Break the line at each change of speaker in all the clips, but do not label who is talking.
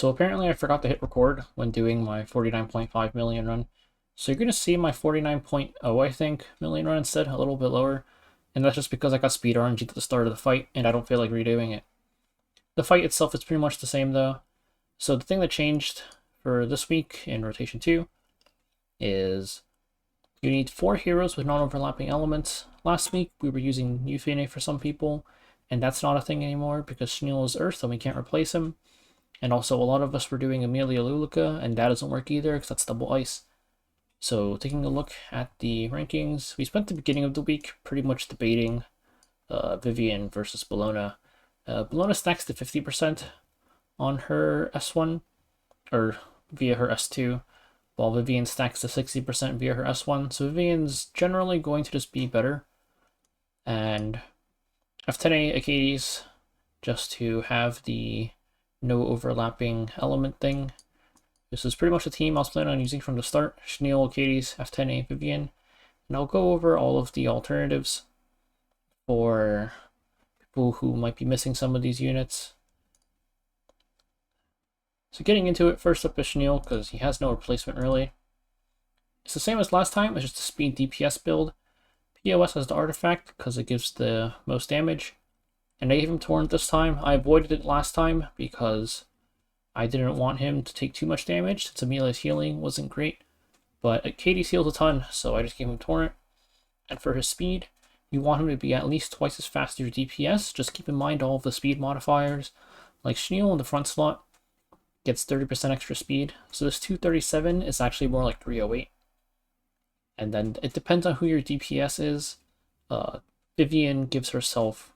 So apparently I forgot to hit record when doing my 49.5 million run. So you're going to see my 49.0, I think, million run instead, a little bit lower. And that's just because I got speed RNG at the start of the fight, and I don't feel like redoing it. The fight itself is pretty much the same though. So the thing that changed for this week in Rotation 2 is you need 4 heroes with non-overlapping elements. Last week we were using FTene for some people, and that's not a thing anymore because Schniel is Earth and we can't replace him. And also a lot of us were doing Amelia Lulica, and that doesn't work either because that's double ice. So taking a look at the rankings, we spent the beginning of the week pretty much debating Vivian versus Bologna. Bologna stacks to 50% on her S1, or via her S2, while Vivian stacks to 60% via her S1. So Vivian's generally going to just be better. And FTene Achates, just to have the no overlapping element thing. This is pretty much the team I was planning on using from the start. Schniel, Achates, FTene, Vivian. And I'll go over all of the alternatives for people who might be missing some of these units. So getting into it, first up is Schniel, because he has no replacement really. It's the same as last time, it's just a speed DPS build. POS has the artifact, because it gives the most damage. And I gave him Torrent this time. I avoided it last time because I didn't want him to take too much damage since Amelia's healing wasn't great. But Achates heals a ton, so I just gave him Torrent. And for his speed, you want him to be at least twice as fast as your DPS. Just keep in mind all of the speed modifiers. Like Schniel in the front slot gets 30% extra speed. So this 237 is actually more like 308. And then it depends on who your DPS is. Vivian gives herself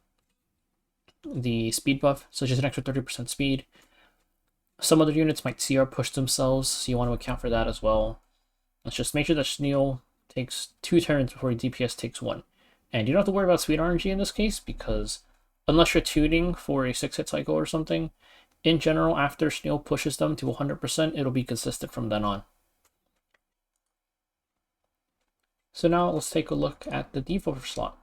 the speed buff, so just an extra 30% speed. Some other units might CR push themselves, so you want to account for that as well. Let's just make sure that Schniel takes 2 turns before DPS takes 1. And you don't have to worry about speed RNG in this case, because unless you're tuning for a 6-hit cycle or something, in general, after Schniel pushes them to 100%, it'll be consistent from then on. So now let's take a look at the debuffer slot.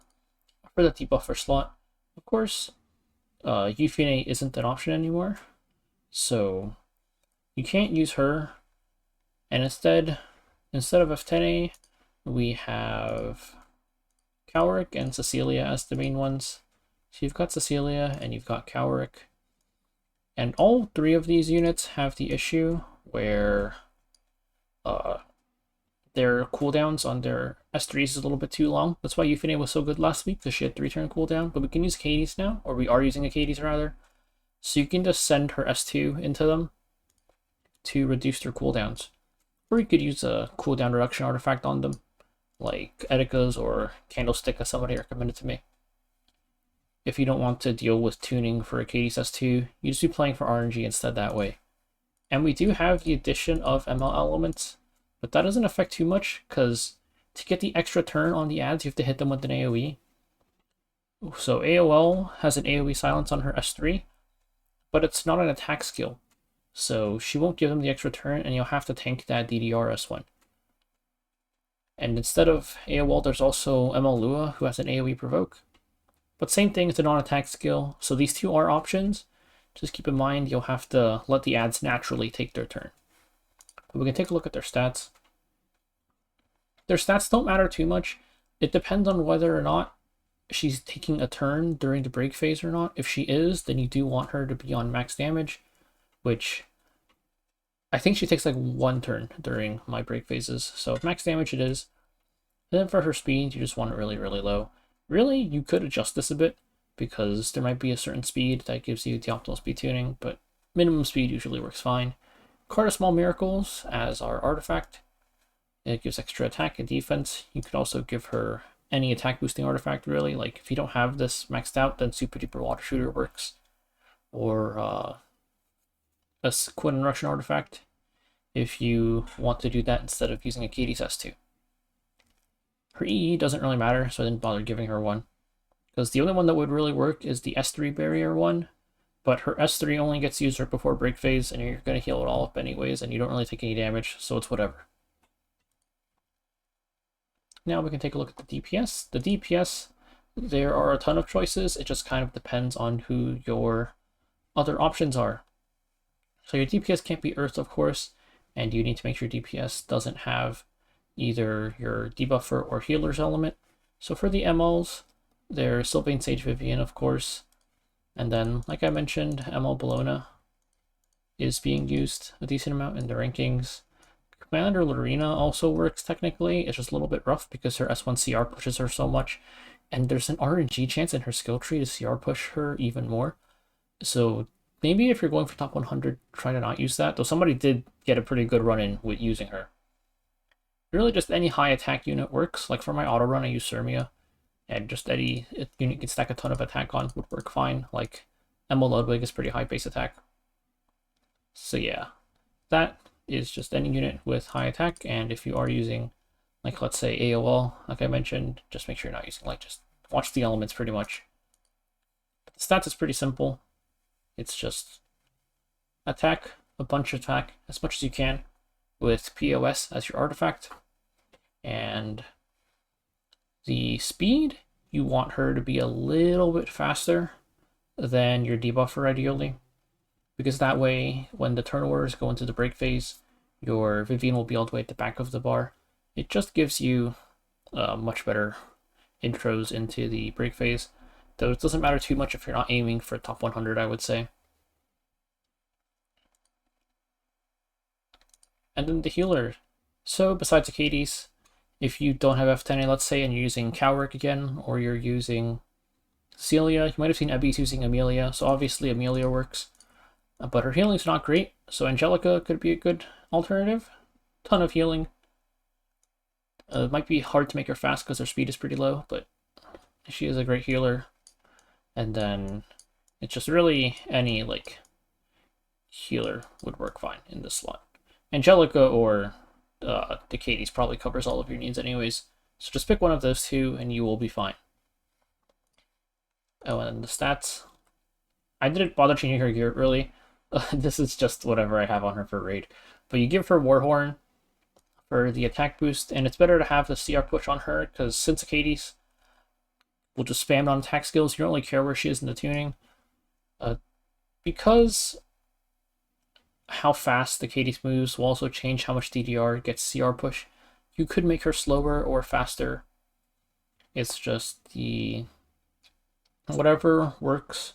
For the debuffer slot, of course, FTene isn't an option anymore, so you can't use her. And instead of FTene, we have Cowrick and Cecilia as the main ones. So you've got Cecilia and you've got Cowrick. And all 3 of these units have the issue where their cooldowns on their S3s is a little bit too long. That's why FTene was so good last week, because she had 3-turn cooldown. But we can use Achates now, or we are using Achates rather. So you can just send her S2 into them to reduce their cooldowns. Or you could use a cooldown reduction artifact on them, like Edica's or Candlestick, as somebody recommended to me. If you don't want to deal with tuning for Achates S2, you just be playing for RNG instead that way. And we do have the addition of ML elements, but that doesn't affect too much, because to get the extra turn on the ads, you have to hit them with an AoE. So AOL has an AoE silence on her S3, but it's not an attack skill. So she won't give them the extra turn, and you'll have to tank that DDR S1. And instead of AOL, there's also ML Lua, who has an AoE provoke. But same thing, it's a non-attack skill, so these 2 are options. Just keep in mind, you'll have to let the ads naturally take their turn. But we can take a look at their stats. Their stats don't matter too much. It depends on whether or not she's taking a turn during the break phase or not. If she is, then you do want her to be on max damage, which I think she takes like 1 turn during my break phases. So max damage it is. And then for her speed, you just want it really, really low. Really, you could adjust this a bit, because there might be a certain speed that gives you the optimal speed tuning, but minimum speed usually works fine. Card of Small Miracles as our artifact. It gives extra attack and defense. You could also give her any attack boosting artifact, really. Like, if you don't have this maxed out, then Super Duper Water Shooter works. Or a Quinn and Russian artifact, if you want to do that instead of using Achates S2. Her EE doesn't really matter, so I didn't bother giving her one. Because the only one that would really work is the S3 barrier one, but her S3 only gets used right before break phase, and you're going to heal it all up anyways, and you don't really take any damage, so it's whatever. Now we can take a look at the DPS. The DPS, there are a ton of choices. It just kind of depends on who your other options are. So your DPS can't be Earth, of course, and you need to make sure DPS doesn't have either your debuffer or healer's element. So for the MLs, there's Sylvain Sage Vivian, of course, and then, like I mentioned, ML Bologna is being used a decent amount in the rankings. Commander Lorena also works technically. It's just a little bit rough because her S1 CR pushes her so much, and there's an RNG chance in her skill tree to CR push her even more. So maybe if you're going for top 100, try to not use that, though somebody did get a pretty good run-in with using her. Really just any high attack unit works. Like for my auto run, I use Sirmia, and just any unit you can stack a ton of attack on would work fine. Like Emma Ludwig is pretty high base attack. So yeah, that is just any unit with high attack, and if you are using, like, let's say AOL, like I mentioned, just make sure you're not using, like, just watch the elements pretty much. But the stats is pretty simple. It's just attack, a bunch of attack, as much as you can, with POS as your artifact. And the speed, you want her to be a little bit faster than your debuffer ideally, because that way, when the turn orders go into the break phase, your Vivian will be all the way at the back of the bar. It just gives you much better intros into the break phase, though it doesn't matter too much if you're not aiming for top 100, I would say. And then the healer. So besides Achates, if you don't have FTene, let's say, and you're using Cowrick again, or you're using Celia, you might have seen Ebby's using Amelia, so obviously Amelia works. But her healing's not great, so Angelica could be a good alternative. Ton of healing. It might be hard to make her fast because her speed is pretty low, but she is a great healer. And then it's just really any, like, healer would work fine in this slot. Angelica or Achates probably covers all of your needs anyways, so just pick one of those two and you will be fine. Oh, and then the stats. I didn't bother changing her gear really. This is just whatever I have on her for raid. But you give her Warhorn for the attack boost, and it's better to have the CR push on her, because since Achates will just spam on attack skills, you don't really care where she is in the tuning. Because how fast Achates moves will also change how much DDR gets CR push. You could make her slower or faster. It's just the whatever works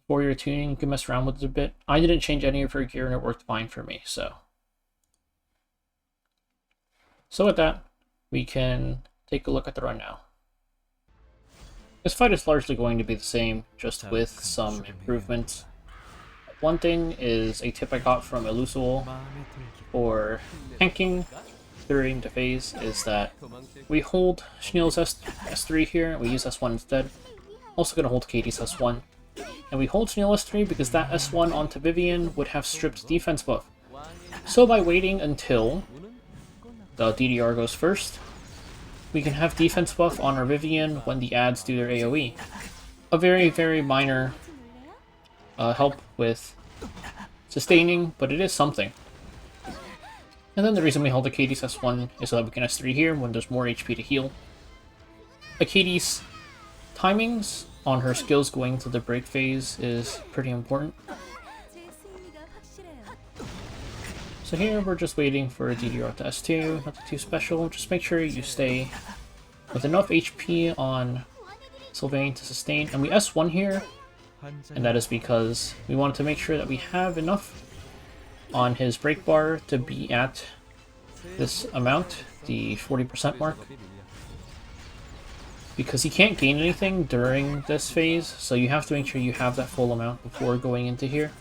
for your tuning. You can mess around with it a bit. I didn't change any of her gear and it worked fine for me, so with that, we can take a look at the run now. This fight is largely going to be the same, just with some improvements. One thing is a tip I got from Elusival for tanking during the phase is that we hold Schniel's S3 here, and we use S1 instead. Also gonna hold Achates S1. And we hold Schniel S3 because that S1 onto Vivian would have stripped defense buff. So by waiting until the DDR goes first, we can have defense buff on our Vivian when the adds do their AoE. A very, very minor help with sustaining, but it is something. And then the reason we hold Achates S1 is so that we can S3 here when there's more HP to heal. Achates' timings on her skills going to the break phase is pretty important. So here we're just waiting for DDR to S2, nothing too special. Just make sure you stay with enough HP on Sylvain to sustain. And we S1 here, and that is because we wanted to make sure that we have enough on his break bar to be at this amount, the 40% mark. Because he can't gain anything during this phase, so you have to make sure you have that full amount before going into here.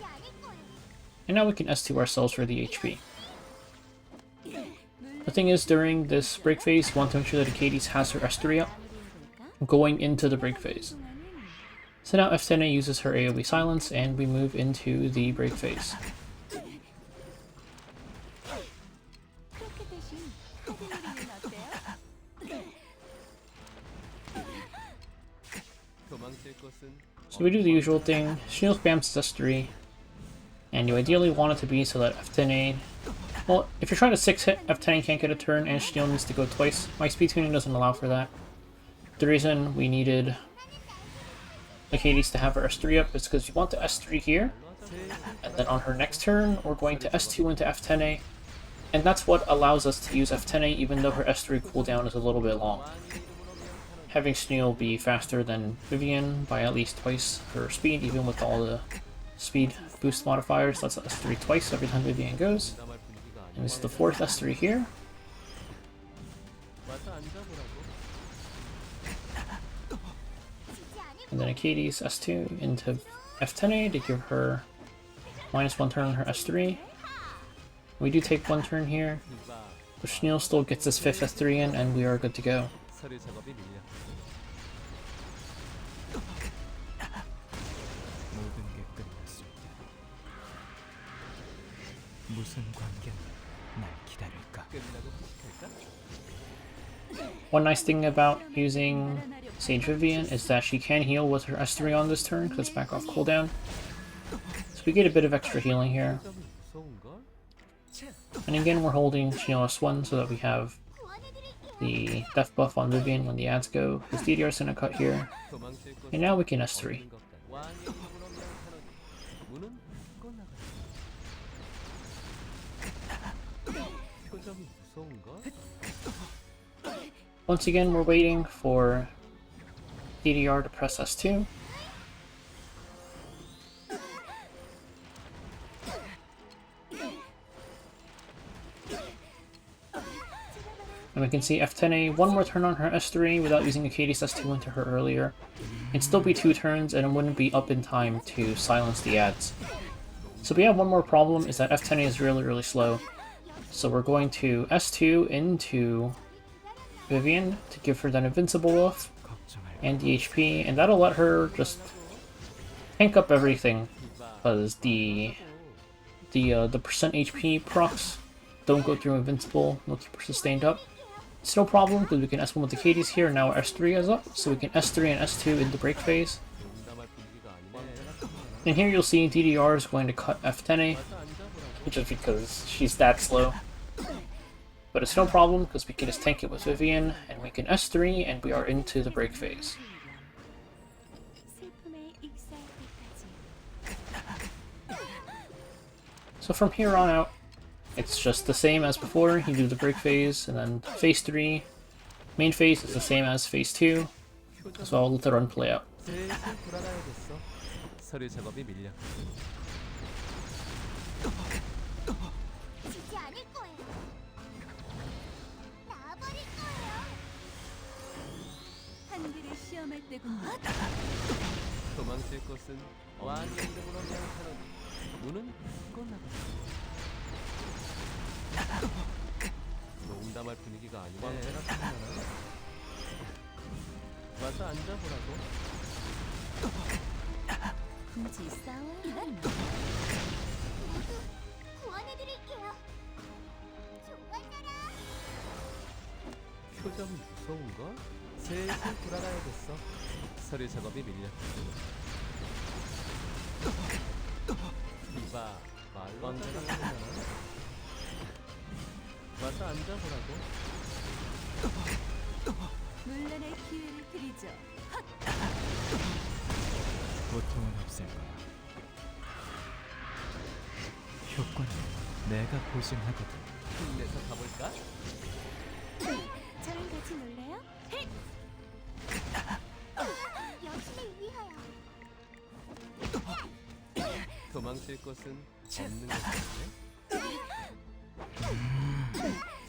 And now we can S2 ourselves for the HP. The thing is, during this break phase, you want to make sure that Achates has her S3 up going into the break phase. So now FTene uses her AoE silence, and we move into the break phase. So we do the usual thing, Schniel spams S3, and you ideally want it to be so that FTene, well, if you're trying to 6-hit, FTene can't get a turn and Schniel needs to go twice. My speed tuning doesn't allow for that. The reason we needed Achates to have her S3 up is because you want the S3 here, And then on her next turn, we're going to S2 into FTene, and that's what allows us to use FTene even though her S3 cooldown is a little bit long. Having Schniel be faster than Vivian by at least twice her speed, even with all the speed boost modifiers, lets us S3 twice every time Vivian goes. And this is the fourth S3 here. And then Achates S2 into F10A to give her -1 turn on her S3. We do take 1 turn here, but Schniel still gets his 5th S3 in, and we are good to go. One nice thing about using Sage Vivian is that she can heal with her S3 on this turn, because it's back off cooldown. So we get a bit of extra healing here. And again, we're holding Schniel S1 so that we have the death buff on Vivian when the ads go. His DDR is going to cut here. And now we can S3. Once again, we're waiting for DDR to press S2. And we can see F10A one more turn on her S3 without using Achates S2 into her earlier. It'd still be 2 turns and it wouldn't be up in time to silence the ads. So we have one more problem, is that F10A is really slow. So we're going to S2 into Vivian to give her that invincible buff and the HP, and that'll let her just tank up everything, because the percent HP procs don't go through invincible, they'll keep her sustained up. It's no problem because we can S1 with the Achates here, and now our S3 is up, so we can S3 and S2 in the break phase. And here you'll see DDR is going to cut F10A, just because she's that slow. But it's no problem because we can just tank it with Vivian, and we can S3 and we are into the break phase. So from here on out, it's just the same as before. You do the break phase, and then phase 3. Main phase is the same as phase 2, so I'll let the run play out.
도망칠 것은 왕의름으로 명하노니 문은 꺼나가. 농담할 분위기가 아니네. 와서 앉아보라고.
굳이 싸워야 구원해드릴게요. 좋아져라.
표정이 무서운걸? 슬슬 돌아가야겠어. 서류 작업이 밀려. 이봐, 말로 언제나 하잖아. 와서 앉아보라고.
물러날 기회를 드리죠.
고통은 없을 거야. 효과는 내가 보증하거든.
힘내서 가볼까?
저랑 같이 놀래요? 여신을 위하여.
도망칠 곳은 없는 것 같네.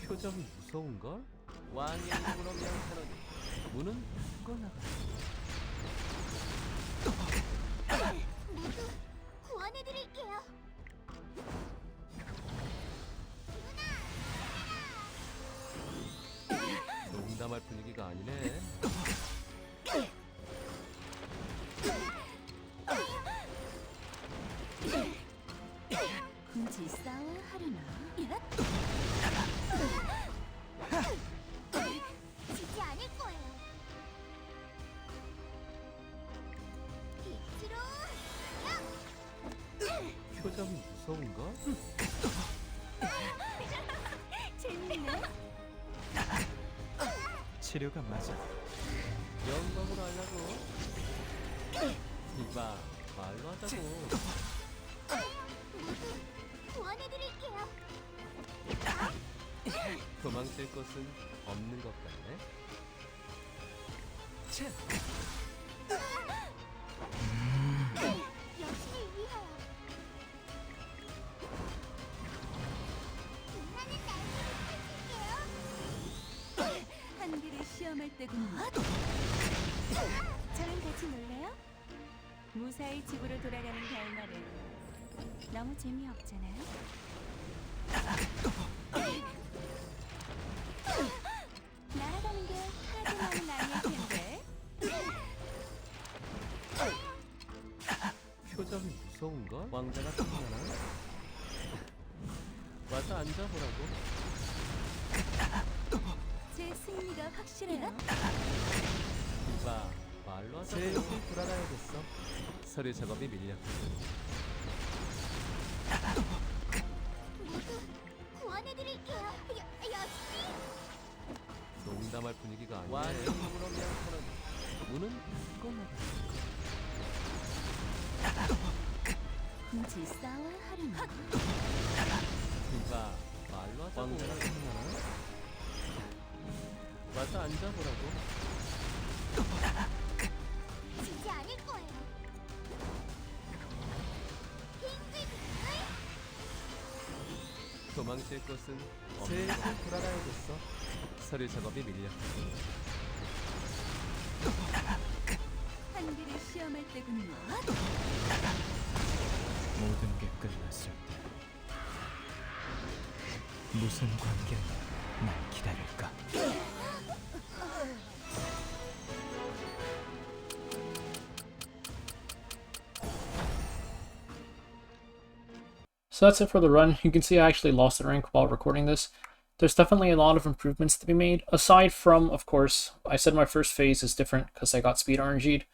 표정이 무서운걸? 왕의 이름으로 명하노니 문은 꺼나가.
모두 구원해드릴게요.
농담할 분위기가 아니네.
굳이 싸워야 하려나? 지지 않을 거예요. 빛으로
표정이 무서운걸?
재밌네.
치료가 맞아.
영광으로 하려고. 이봐, 말로 하자고.
구원해드릴게요.
도망칠 곳은 없는 것 같네.
여신을 위하여. 빛나는 날개를 펼칠게요.
한기를 시험할 때군요.
저랑 같이 놀래요?
무사히 집으로 돌아가는 결말은 너무 재미없잖아요. 날아가는 게 하드만은 아닐 텐데.
표정이 무서운걸? 왕자가 생각나? 와서 앉아보라고.
제 승리가 확실해요.
이봐, 말로 하자. 슬슬 돌아가야겠어. 서류 작업이 밀렸거든.
모두 구원해드릴게요. 여신이.
농담할 분위기가 아니야. 완전으로 미안하는 문은 닫고
굳이 싸워야 하려나?
이봐, 말로 하자. 왕자가 생각나? 와서 앉아보라고.
지지 않을 거예요. 빙글빙글.
도망칠 곳은 슬슬 돌아가야겠어. 서류 작업이 밀렸거든.
한기를 시험할 때군요.
모든 게 끝났을 때 무슨 관계가 날 기다릴까?
So that's it for the run. You can see I actually lost the rank while recording this. There's definitely a lot of improvements to be made. Aside from, of course, I said my first phase is different because I got speed RNG'd.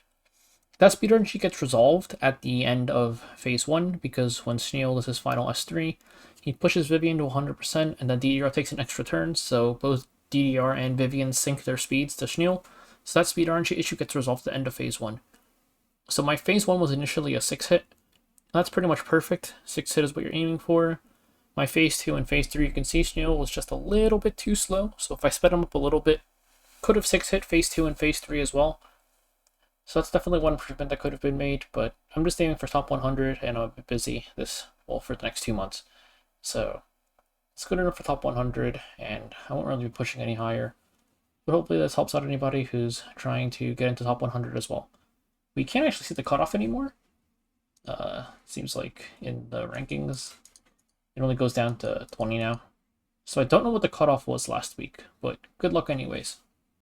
That speed RNG gets resolved at the end of phase 1 because when Schniel does his final S3, he pushes Vivian to 100% and then DDR takes an extra turn, so both DDR and Vivian sync their speeds to Schniel. So that speed RNG issue gets resolved at the end of phase 1. So my phase 1 was initially a 6-hit. That's pretty much perfect. 6-hit is what you're aiming for. My phase 2 and phase 3, you can see Schniel was just a little bit too slow, so if I sped him up a little bit, could have 6-hit phase 2 and phase 3 as well. So that's definitely one improvement that could have been made, but I'm just aiming for top 100 and I'm a bit busy for the next 2 months. So it's good enough for top 100 and I won't really be pushing any higher. But hopefully this helps out anybody who's trying to get into top 100 as well. We can't actually see the cutoff anymore. Seems like in the rankings, it only goes down to 20 now. So I don't know what the cutoff was last week, but good luck anyways.